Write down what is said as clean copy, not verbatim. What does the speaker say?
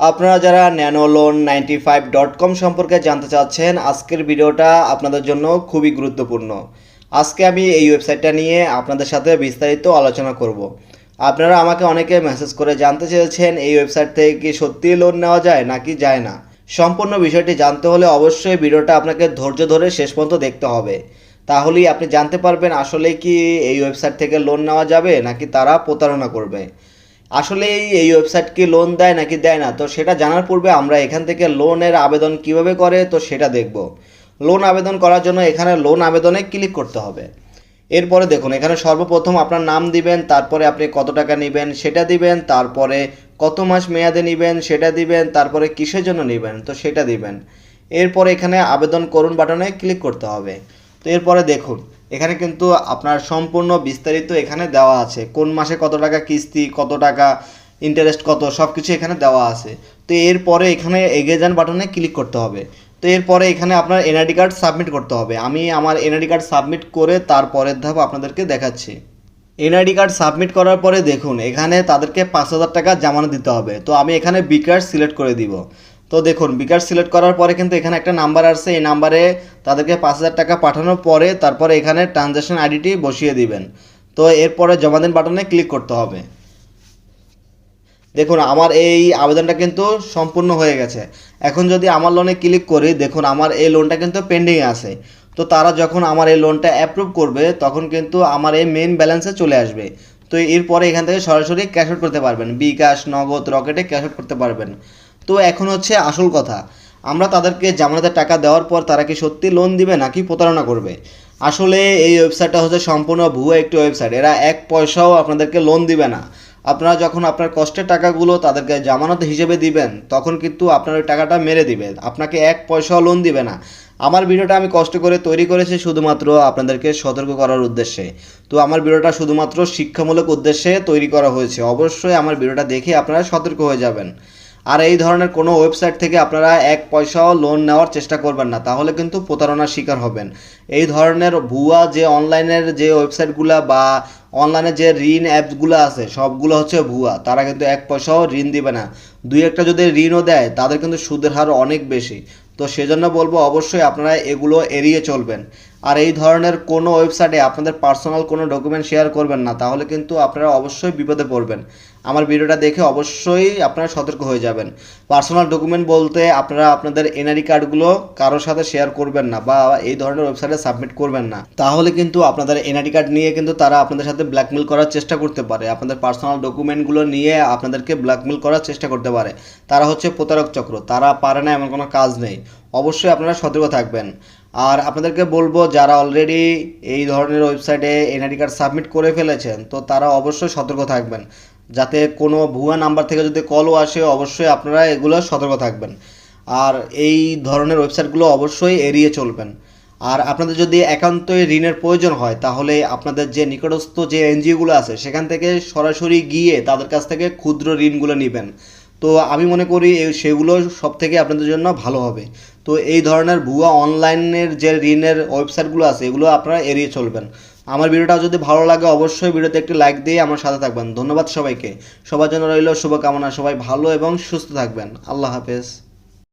আপনারা যারা nanolon95.com সম্পর্কে জানতে চাচ্ছেন, আজকের ভিডিওটা আপনাদের জন্য খুবই গুরুত্বপূর্ণ। আজকে আমি এই ওয়েবসাইটটা নিয়ে আপনাদের সাথে বিস্তারিত আলোচনা করব। আপনারা আমাকে অনেকে মেসেজ করে জানতে চেয়েছেন এই ওয়েবসাইট থেকে কি সত্যিই লোন নেওয়া যায় নাকি যায় না। সম্পূর্ণ বিষয়টি জানতে হলে অবশ্যই ভিডিওটা আপনাকে ধৈর্য ধরে শেষ পর্যন্ত দেখতে হবে। তাহলেই আপনি জানতে পারবেন আসলে কি এই ওয়েবসাইট থেকে লোন নেওয়া যাবে নাকি তারা প্রতারণা করবে। আসলে এই ওয়েবসাইট কি লোন দেয় নাকি দেয় না, তো সেটা জানার পূর্বে আমরা এখান থেকে লোনের আবেদন কিভাবে করে তো সেটা দেখব। লোন আবেদন করার জন্য এখানে লোন আবেদনে ক্লিক করতে হবে। এরপরে দেখুন এখানে সর্বপ্রথম আপনার নাম দিবেন, তারপরে আপনি কত টাকা নেবেন সেটা দিবেন, তারপরে কত মাস মেয়াদে নেবেন সেটা দিবেন, তারপরে কিসের জন্য নেবেন তো সেটা দিবেন। এরপরে এখানে আবেদন করুন বাটনে ক্লিক করতে হবে। তো এরপরে দেখুন এখানে কিন্তু আপনার সম্পূর্ণ বিস্তারিত এখানে দেওয়া আছে, কোন মাসে কত টাকা কিস্তি, কত টাকা ইন্টারেস্ট কত, সব কিছু এখানে দেওয়া আছে। তো এরপরে এখানে এগিয়ে যান বাটনে ক্লিক করতে হবে। তো এরপরে এখানে আপনার এনআইডি কার্ড সাবমিট করতে হবে। আমি আমার এনআইডি কার্ড সাবমিট করে তারপরের ধাপ আপনাদেরকে দেখাচ্ছি। এনআইডি কার্ড সাবমিট করার পরে দেখুন এখানে তাদেরকে 5,000 টাকা জামানত দিতে হবে। তো আমি এখানে বিকাশ সিলেক্ট করে দিব। তো দেখুন বিকাশ সিলেক্ট করার পরে কিন্তু এখানে একটা নাম্বার আসছে, এই নাম্বারে তাদেরকে 5,000 টাকা পাঠানোর পরে তারপরে এখানে ট্রানজ্যাকশন আইডিটি বসিয়ে দিবেন। তো এরপরে জমা দিন বাটনে ক্লিক করতে হবে। দেখুন আমার এই আবেদনটা কিন্তু সম্পূর্ণ হয়ে গেছে। এখন যদি আমার লোনে ক্লিক করি, দেখুন আমার এই লোনটা কিন্তু পেন্ডিংয়ে আছে। তো তারা যখন আমার এই লোনটা অ্যাপ্রুভ করবে তখন কিন্তু আমার এই মেইন ব্যালেন্সে চলে আসবে। তো এরপরে এখান থেকে সরাসরি ক্যাশ আউট করতে পারবেন, বিকাশ, নগদ, রকেটে ক্যাশ আউট করতে পারবেন। তো এখন হচ্ছে আসল কথা, আমরা তাদেরকে জামানতের টাকা দেওয়ার পর তারা কি সত্যি লোন দিবে নাকি প্রতারণা করবে। আসলে এই ওয়েবসাইটটা হচ্ছে সম্পূর্ণ ভুয়া একটি ওয়েবসাইট। এরা এক পয়সাও আপনাদেরকে লোন দিবে না। আপনারা যখন আপনার কষ্টের টাকাগুলো তাদেরকে জামানত হিসেবে দিবেন তখন কিন্তু আপনার ওই টাকাটা মেরে দিবে, আপনাকে এক পয়সাও লোন দিবে না। আমার ভিডিওটা আমি কষ্ট করে তৈরি করেছি শুধুমাত্র আপনাদেরকে সতর্ক করার উদ্দেশ্যে। তো আমার ভিডিওটা শুধুমাত্র শিক্ষামূলক উদ্দেশ্যে তৈরি করা হয়েছে। অবশ্যই আমার ভিডিওটা দেখে আপনারা সতর্ক হয়ে যাবেন। আর এই ধরনের কোনো ওয়েবসাইট থেকে আপনারা এক পয়সাও লোন নেওয়ার চেষ্টা করবেন না, তাহলে কিন্তু প্রতারণার শিকার হবেন। এই ধরনের ভুয়া যে অনলাইনের যে ওয়েবসাইটগুলো বা অনলাইনে যে ঋণ অ্যাপসগুলো আছে সবগুলো হচ্ছে ভুয়া। তারা কিন্তু এক পয়সাও ঋণ দিবে না। দুই একটা যদি ঋণও দেয় তাদের কিন্তু সুদের হার অনেক বেশি। তো সেজন্য বলবো অবশ্যই আপনারা এগুলো এড়িয়ে চলবেন। আর এই ধরনের কোনো ওয়েবসাইটে আপনাদের পার্সোনাল কোনো ডকুমেন্ট শেয়ার করবেন না, তাহলে কিন্তু আপনারা অবশ্যই বিপদে পড়বেন। আমার ভিডিওটা দেখে অবশ্যই আপনারা সতর্ক হয়ে যাবেন। পার্সোনাল ডকুমেন্ট বলতে আপনারা আপনাদের এনআইডি কার্ডগুলো কারোর সাথে শেয়ার করবেন না বা এই ধরনের ওয়েবসাইটে সাবমিট করবেন না, তাহলে কিন্তু আপনাদের এনআইডি কার্ড নিয়ে কিন্তু তারা আপনাদের সাথে ব্ল্যাকমেল করার চেষ্টা করতে পারে। আপনাদের পার্সোনাল ডকুমেন্টগুলো নিয়ে আপনাদেরকে ব্ল্যাকমেল করার চেষ্টা করতে পারে। তারা হচ্ছে প্রতারক চক্র, তারা পারে না এমন কোনো কাজ নেই। অবশ্যই আপনারা সতর্ক থাকবেন। আর আপনাদেরকে বলবো যারা অলরেডি এই ধরনের ওয়েবসাইটে এনআইডি কার্ড সাবমিট করে ফেলেছেন তো তারা অবশ্যই সতর্ক থাকবেন, যাতে কোনো ভুয়া নাম্বার থেকে যদি কলও আসে অবশ্যই আপনারা এগুলো সতর্ক থাকবেন। আর এই ধরনের ওয়েবসাইটগুলো অবশ্যই এড়িয়ে চলবেন। আর আপনাদের যদি একান্তই ঋণের প্রয়োজন হয় তাহলে আপনাদের যে নিকটস্থ যে এনজিওগুলো আছে সেখান থেকে সরাসরি গিয়ে তাদের কাছ থেকে ক্ষুদ্র ঋণগুলো নেবেন। তো আমি মনে করি সেগুলো সব থেকে আপনাদের জন্য ভালো হবে। তো এই ধরনের ভুয়া অনলাইনের যে ঋণের ওয়েবসাইটগুলো আছে এগুলো আপনারা এড়িয়ে চলবেন। আমার ভিডিওটা যদি ভালো লাগে অবশ্যই ভিডিওতে একটি লাইক দিয়ে আমার সাথে থাকবেন। ধন্যবাদ সবাইকে। সবার জন্য রইল শুভকামনা। সবাই ভালো এবং সুস্থ থাকবেন। আল্লাহ হাফেজ।